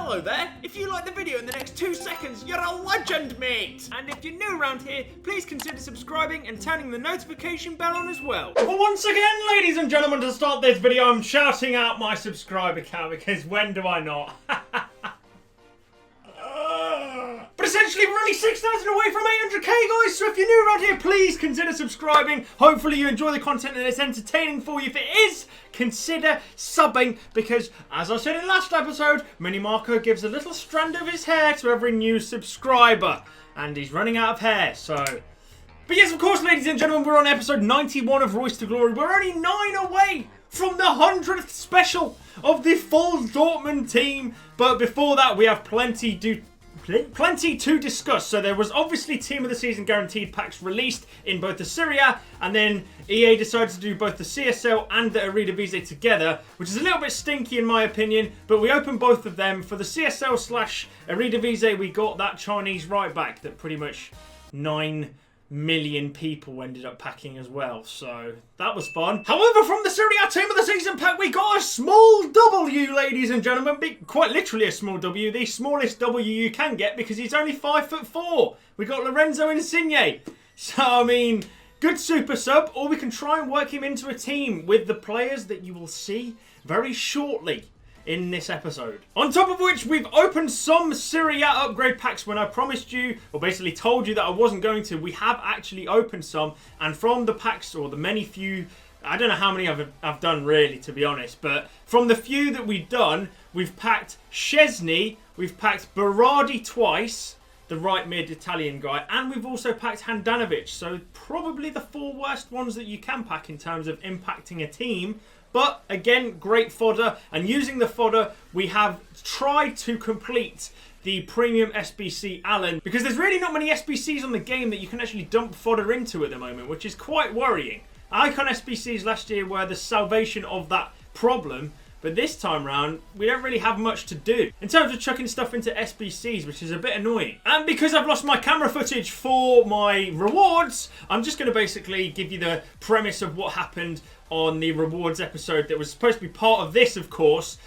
Hello there. If you like the video in the next 2 seconds, you're a legend, mate. And if you're new around here, please consider subscribing and turning the notification bell on as well. But once again, ladies and gentlemen, to start this video, I'm shouting out my subscriber count because when do I not? But essentially, we're only 6,000 away from 800k, guys. So if you're new around here, please consider subscribing. Hopefully you enjoy the content and it's entertaining for you. If it is, consider subbing because, as I said in last episode, Mini Marco gives a little strand of his hair to every new subscriber. And he's running out of hair, so... But yes, of course, ladies and gentlemen, we're on episode 91 of REUS to Glory. We're only 9 away from the 100th special of the full Dortmund team. But before that, we have plenty to discuss. So there was obviously Team of the Season guaranteed packs released in both the Serie A, and then EA decided to do both the CSL and the Eredivisie together, which is a little bit stinky in my opinion, but we opened both of them. For the CSL / Eredivisie, we got that Chinese right back that pretty much 9 million people ended up packing as well, so that was fun. However, from the Serie A Team of the Season pack, we got a small W, ladies and gentlemen. Quite literally a small W, the smallest W you can get because he's only 5'4". We got Lorenzo Insigne. So, I mean, good super sub, or we can try and work him into a team with the players that you will see very shortly in this episode. On top of which, we've opened some Serie A upgrade packs when I promised you, or basically told you that I wasn't going to. We have actually opened some, and from the packs, or the many few, I don't know how many I've done really, to be honest, but from the few that we've done, we've packed Szczesny, we've packed Berardi twice, the right mid Italian guy, and we've also packed Handanovic, so probably the 4 worst ones that you can pack in terms of impacting a team. But again, great fodder, and using the fodder, we have tried to complete the premium SBC Allen, because there's really not many SBCs on the game that you can actually dump fodder into at the moment, which is quite worrying. Icon SBCs last year were the salvation of that problem, but this time round, we don't really have much to do in terms of chucking stuff into SBCs, which is a bit annoying. And because I've lost my camera footage for my rewards, I'm just going to basically give you the premise of what happened on the rewards episode that was supposed to be part of this, of course.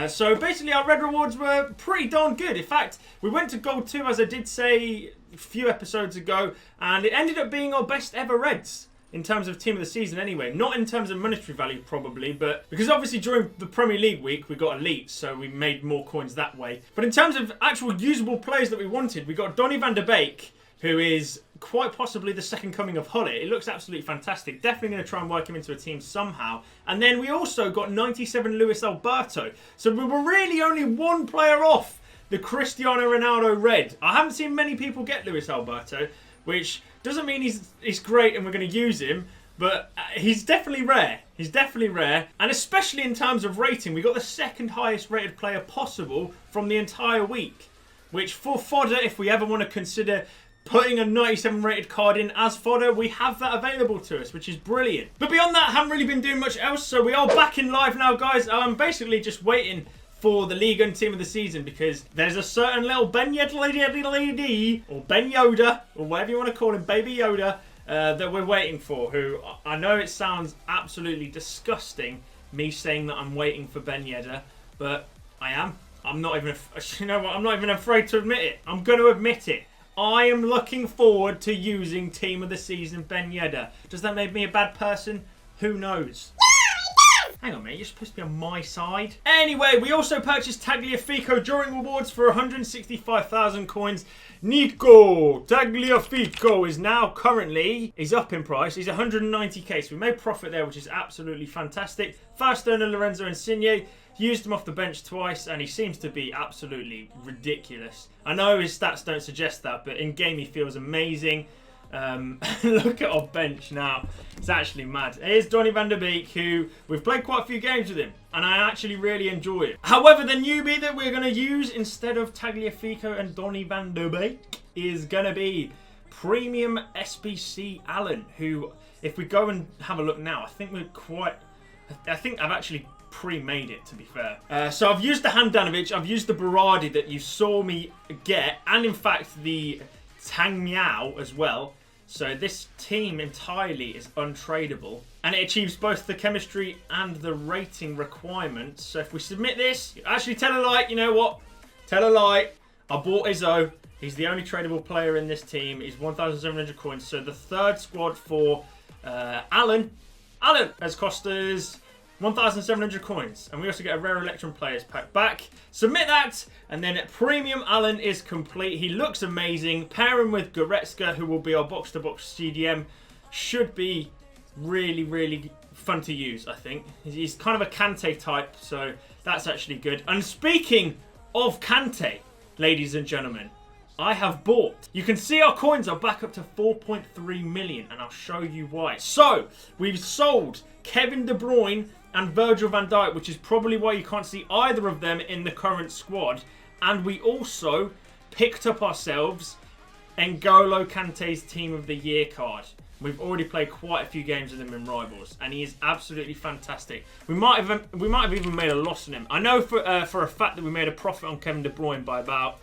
So basically our red rewards were pretty darn good. In fact, we went to gold 2, as I did say a few episodes ago, and it ended up being our best ever reds. In terms of Team of the Season anyway. Not in terms of monetary value probably, but because obviously during the Premier League week we got elites, so we made more coins that way. But in terms of actual usable players that we wanted, we got Donny van der Beek, who is quite possibly the second coming of Holly. It looks absolutely fantastic. Definitely going to try and work him into a team somehow. And then we also got 97 Luis Alberto. So we were really only 1 player off the Cristiano Ronaldo red. I haven't seen many people get Luis Alberto, which doesn't mean he's great and we're going to use him, but he's definitely rare. He's definitely rare, and especially in terms of rating, we got the 2nd highest rated player possible from the entire week, which for fodder, if we ever want to consider putting a 97 rated card in as fodder, we have that available to us, which is brilliant. But beyond that, I haven't really been doing much else, so we are back in live now, guys. I'm basically just waiting for the Ligue and Team of the Season because there's a certain little Ben Yedlady, or Ben Yoda, or whatever you want to call him, Baby Yoda, that we're waiting for, who I know it sounds absolutely disgusting, me saying that I'm waiting for Ben Yedda, but I am. I'm not even, you know what, I'm not even afraid to admit it. I'm going to admit it. I am looking forward to using Team of the Season Ben Yedda. Does that make me a bad person? Who knows? Hang on, mate, you're supposed to be on my side. Anyway, we also purchased Tagliafico during rewards for 165,000 coins. Nico Tagliafico is now currently, he's up in price. He's 190k, so we made profit there, which is absolutely fantastic. Fast earner Lorenzo Insigne, used him off the bench twice, and he seems to be absolutely ridiculous. I know his stats don't suggest that, but in game he feels amazing. Look at our bench now. It's actually mad. Here's Donny van der Beek, who we've played quite a few games with him, and I actually really enjoy it. However, the newbie that we're going to use instead of Tagliafico and Donny van der Beek is going to be Premium SBC Allen, who, if we go and have a look now, I think I've actually pre-made it, to be fair. So I've used the Handanovic, I've used the Berardi that you saw me get, and in fact the Tang Miao as well. So this team entirely is untradeable, and it achieves both the chemistry and the rating requirements. So if we submit this, actually tell her, like, you know what, Tell a lie. I bought Izzo. He's the only tradable player in this team. He's 1,700 coins. So the third squad for Alan. Alan has cost us 1,700 coins. And we also get a rare Electrum Players pack back. Submit that. And then Premium Alan is complete. He looks amazing. Pair him with Goretzka, who will be our box-to-box CDM. Should be really, really fun to use, I think. He's kind of a Kante type, so that's actually good. And speaking of Kante, ladies and gentlemen, I have bought. You can see our coins are back up to 4.3 million, and I'll show you why. So, we've sold Kevin De Bruyne and Virgil van Dijk, which is probably why you can't see either of them in the current squad. And we also picked up ourselves N'Golo Kante's Team of the Year card. We've already played quite a few games with him in Rivals, and he is absolutely fantastic. We might have even made a loss on him. I know for a fact that we made a profit on Kevin De Bruyne by about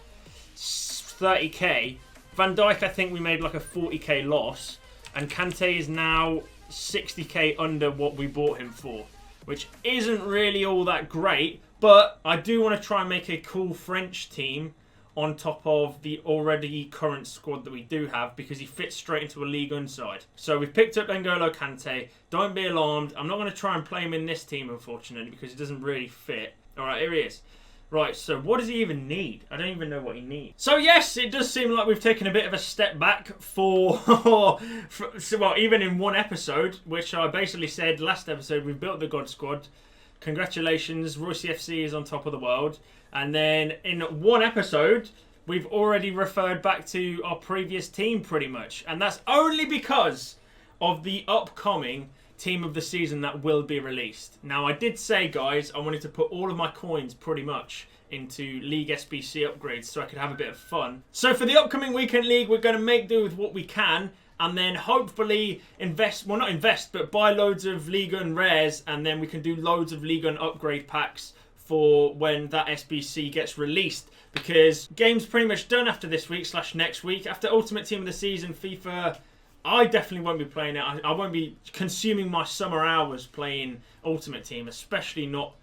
30k. Van Dijk, I think we made like a 40k loss, and Kante is now 60k under what we bought him for, which isn't really all that great. But I do want to try and make a cool French team on top of the already current squad that we do have, because he fits straight into a Ligue 1 side. So we've picked up N'Golo Kante. Don't be alarmed. I'm not going to try and play him in this team, unfortunately, because he doesn't really fit. All right, here he is. Right, so what does he even need? I don't even know what he needs. So yes, it does seem like we've taken a bit of a step back for well, even in one episode, which I basically said last episode, we've built the God Squad. Congratulations, Reus FC is on top of the world. And then in one episode, we've already referred back to our previous team pretty much. And that's only because of the upcoming team of the season that will be released. Now, I did say, guys, I wanted to put all of my coins pretty much into League SBC upgrades so I could have a bit of fun. So for the upcoming Weekend League, we're going to make do with what we can. And then hopefully invest, well not invest, but buy loads of Ligue 1 rares. And then we can do loads of Ligue 1 upgrade packs for when that SBC gets released, because game's pretty much done after this week / next week. After Ultimate Team of the Season, FIFA, I definitely won't be playing it. I won't be consuming my summer hours playing Ultimate Team, especially not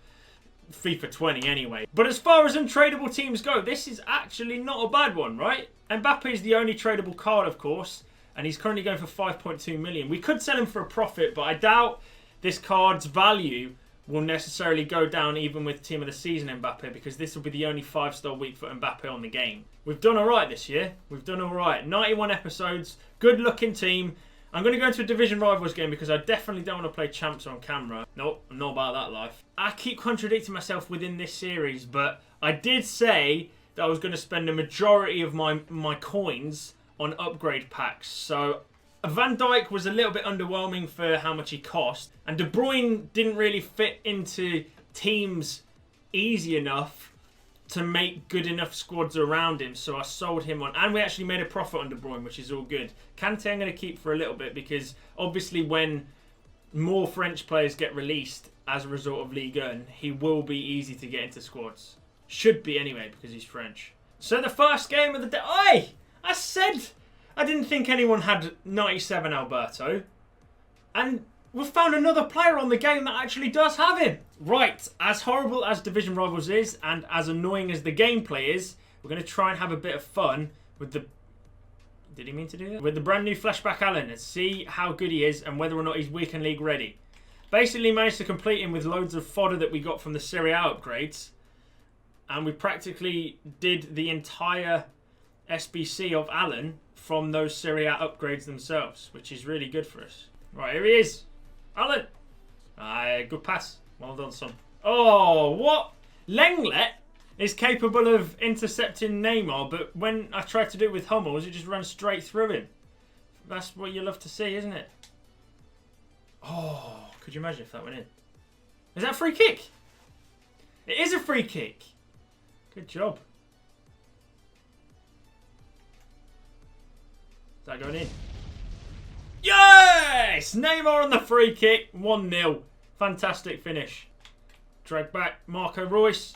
FIFA 20 anyway. But as far as untradeable teams go, this is actually not a bad one, right? Mbappe is the only tradable card, of course, and he's currently going for 5.2 million. We could sell him for a profit, but I doubt this card's value will necessarily go down even with Team of the Season Mbappe, because this will be the only 5-star week for Mbappe on the game. We've done alright this year. We've done alright. 91 episodes. Good looking team. I'm going to go into a Division Rivals game because I definitely don't want to play champs on camera. Nope, I'm not about that life. I keep contradicting myself within this series, but I did say that I was going to spend the majority of my coins on upgrade packs. So Van Dijk was a little bit underwhelming for how much he cost, and De Bruyne didn't really fit into teams easy enough to make good enough squads around him, so I sold him on. And we actually made a profit on De Bruyne, which is all good. Kante I'm going to keep for a little bit, because obviously when more French players get released as a result of Ligue 1, he will be easy to get into squads. Should be anyway, because he's French. So the first game of the day... Oi! I said I didn't think anyone had 97 Alberto. And we've found another player on the game that actually does have him. Right, as horrible as Division Rivals is, and as annoying as the gameplay is, we're going to try and have a bit of fun with the... Did he mean to do that? With the brand new Flashback Alan, and see how good he is and whether or not he's Weekend League ready. Basically managed to complete him with loads of fodder that we got from the Serie A upgrades. And we practically did the entire SBC of Alan from those Serie A upgrades themselves, which is really good for us. Right, here he is. Alan. Good pass. Well done, son. Oh, what? Lenglet is capable of intercepting Neymar, but when I tried to do it with Hummels, it just ran straight through him. That's what you love to see, isn't it? Oh, could you imagine if that went in? Is that a free kick? It is a free kick. Good job. Is that going in? Yes! Neymar on the free kick. 1-0. Fantastic finish. Drag back. Marco Reus.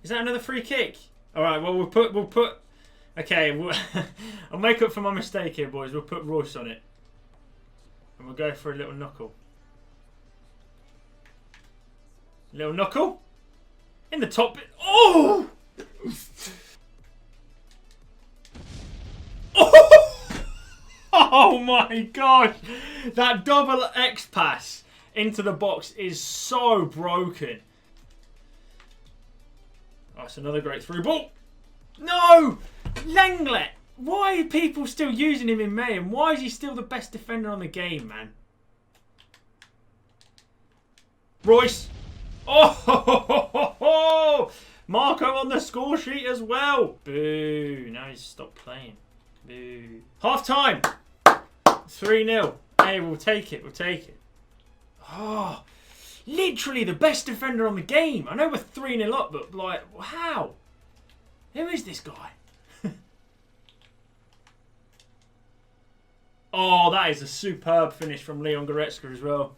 Is that another free kick? Alright, well, we'll put... Okay, I'll make up for my mistake here, boys. We'll put Reus on it. And we'll go for a little knuckle. Little knuckle. In the top. Oh! Oh my gosh! That double X pass into the box is so broken. Oh, it's another great through ball. No! Lenglet! Why are people still using him in May? And why is he still the best defender on the game, man? Reus. Oh! Marco on the score sheet as well. Boo. Now he's stopped playing. Boo. Half time. 3-0. Hey, we'll take it. We'll take it. Oh, literally the best defender on the game. I know we're 3-0 up, but like, how? Who is this guy? Oh, that is a superb finish from Leon Goretzka as well.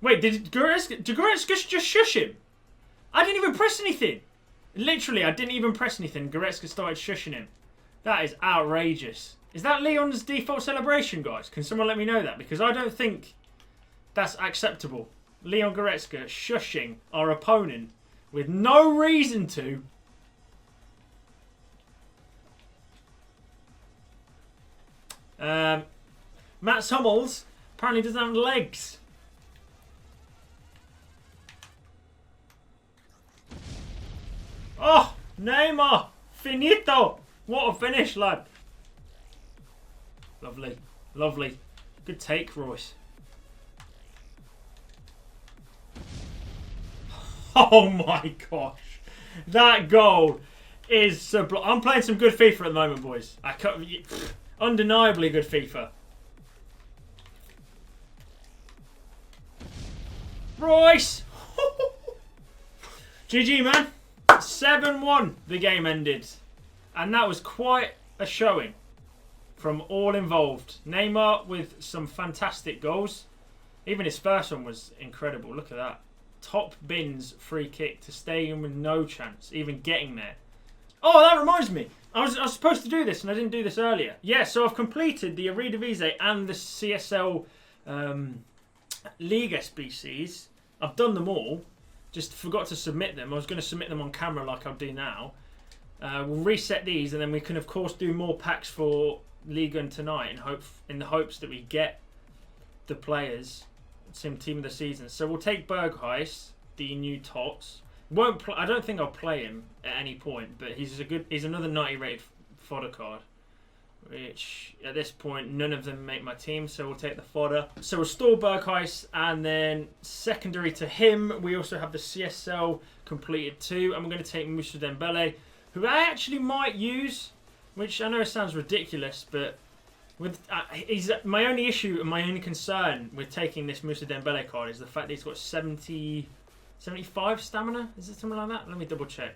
Wait, did Goretzka just shush him? I didn't even press anything. Literally, I didn't even press anything. Goretzka started shushing him. That is outrageous. Is that Leon's default celebration, guys? Can someone let me know that? Because I don't think that's acceptable. Leon Goretzka shushing our opponent with no reason to. Mats Hummels apparently doesn't have legs. Oh, Neymar. Finito. What a finish, lad. Lovely. Lovely. Good take, Reus. Oh my gosh. That goal is sublime. I'm playing some good FIFA at the moment, boys. Undeniably good FIFA. Reus! GG, man. 7-1 the game ended. And that was quite a showing from all involved. Neymar with some fantastic goals. Even his first one was incredible. Look at that. Top bins free kick to stay in with no chance, even getting there. Oh, that reminds me. I was supposed to do this and I didn't do this earlier. Yeah, so I've completed the Eredivisie and the CSL Ligue SBCs. I've done them all. Just forgot to submit them. I was going to submit them on camera like I'll do now. We'll reset these and then we can of course do more packs for Ligue tonight in the hopes that we get the players, some team of the season. So we'll take Berghuis, the new TOTS. I don't think I'll play him at any point, but he's another 90 rated fodder card, which at this point none of them make my team, so we'll take the fodder. So we'll store Berghuis, and then secondary to him we also have the CSL completed too, and we're going to take Moussa Dembele, who I actually might use, which I know sounds ridiculous, but with he's my only issue and my only concern with taking this Moussa Dembele card is the fact that he's got 75 stamina. Is it something like that? Let me double check.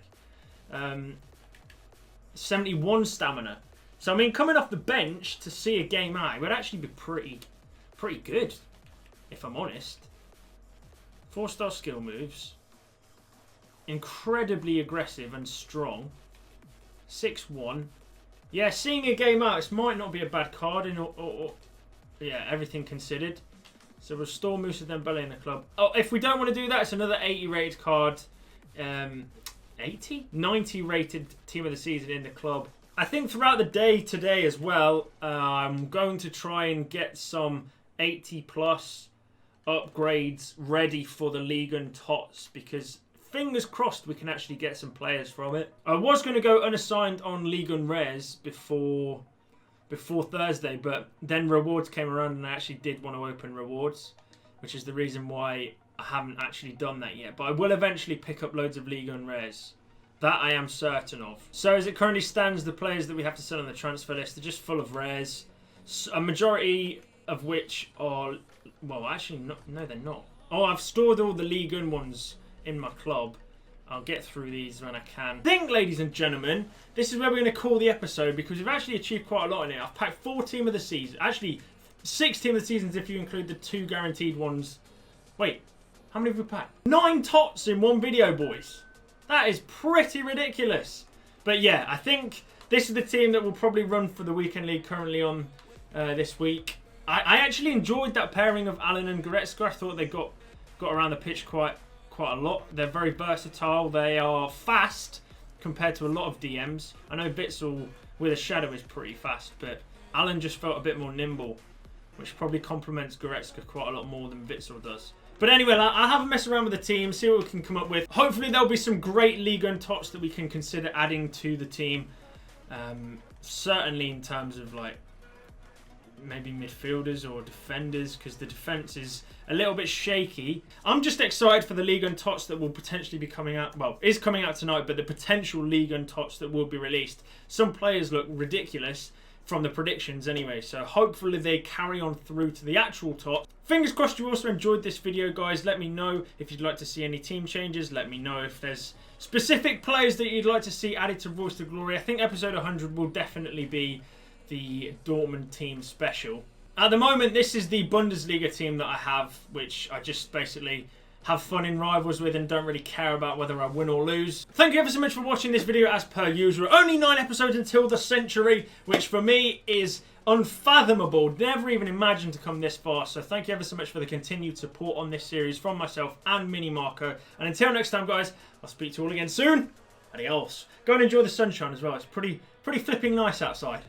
71 stamina. So I mean, coming off the bench to see a game out, it would actually be pretty good, if I'm honest. 4-star skill moves. Incredibly aggressive and strong. 6-1. Yeah, seeing a game out, this might not be a bad card yeah, everything considered. So we'll store Moussa Dembele in the club. Oh, if we don't want to do that, it's another 80 rated card. 80? 90 rated team of the season in the club. I think throughout the day today as well, I'm going to try and get some 80 plus upgrades ready for the Ligue and TOTS, because fingers crossed we can actually get some players from it. I was going to go unassigned on Ligue and Res before Thursday, but then rewards came around and I actually did want to open rewards, which is the reason why I haven't actually done that yet. But I will eventually pick up loads of Ligue and Res. That I am certain of. So as it currently stands, the players that we have to sell on the transfer list are just full of rares. A majority of which are... Well, actually, no, they're not. Oh, I've stored all the Ligue 1 ones in my club. I'll get through these when I can. I think, ladies and gentlemen, this is where we're going to call the episode, because we've actually achieved quite a lot in it. I've packed 4 team of the season. Actually, 6 team of the seasons if you include the 2 guaranteed ones. Wait, how many have we packed? 9 TOTS in one video, boys. That is pretty ridiculous. But yeah, I think this is the team that will probably run for the Weekend League currently on this week. I actually enjoyed that pairing of Allen and Goretzka. I thought they got around the pitch quite quite a lot. They're very versatile. They are fast compared to a lot of DMs. I know Witsel with a shadow is pretty fast, but Alan just felt a bit more nimble, which probably complements Goretzka quite a lot more than Witsel does. But anyway, I'll have a mess around with the team, see what we can come up with. Hopefully there'll be some great Ligue 1 TOTS that we can consider adding to the team. Certainly in terms of like maybe midfielders or defenders, because the defence is a little bit shaky. I'm just excited for the Ligue 1 TOTS that will potentially be coming out, well, is coming out tonight, but the potential Ligue 1 TOTS that will be released. Some players look ridiculous from the predictions anyway, so hopefully they carry on through to the actual TOTS. Fingers crossed you also enjoyed this video, guys. Let me know if you'd like to see any team changes. Let me know if there's specific players that you'd like to see added to REUS to Glory. I think episode 100 will definitely be the Dortmund team special. At the moment, this is the Bundesliga team that I have, which I just basically have fun in rivals with and don't really care about whether I win or lose. Thank you ever so much for watching this video as per usual. Only 9 episodes until the century, which for me is unfathomable. Never even imagined to come this far. So thank you ever so much for the continued support on this series from myself and Mini Marco. And until next time, guys, I'll speak to you all again soon. Adios. Go and enjoy the sunshine as well. It's pretty flipping nice outside.